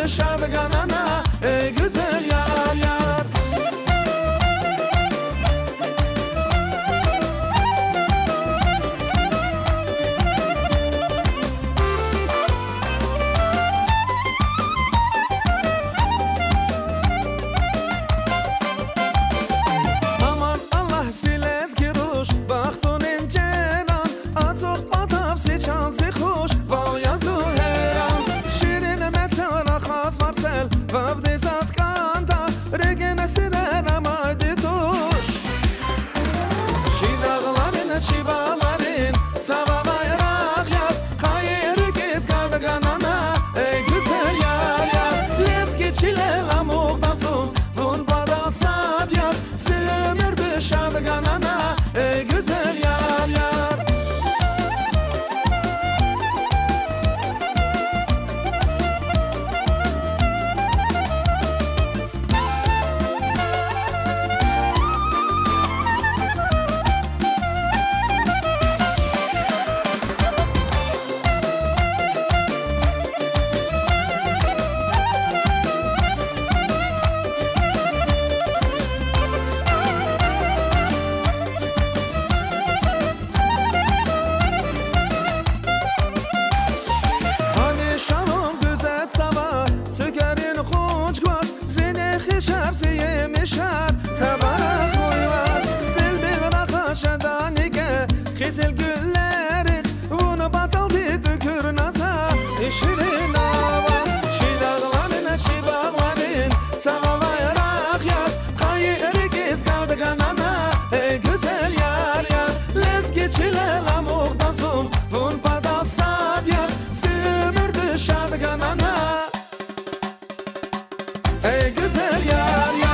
Sömürdü şadganana ey güzel yar yar. Aman Allah siles giruş baktun cenan azok batav si çansi hoş va yazı heran şirin metara khas varsel vavde saz kanta regene sirena maydi tuş şidağların çibaların sava bayrak yaz kayır kez kaldı ganana ey güzel yar yar leski çile lamuktasın vun bada sad yaz sömürdü şadganana ey güzel yar yar. Sökerin koç göz zine xişarsı yemişar tabara koymaz bilbil rakaşadan ike xizil gülleri bunu batal tükür nasa şirin avaz şidağların şibağların sana bayrak yaz kayır kez kaldı ganana ey güzel yar yar lezgi çile lamuktasın vun badal sad yaz sömürdü şadganana ey güzel yar yar.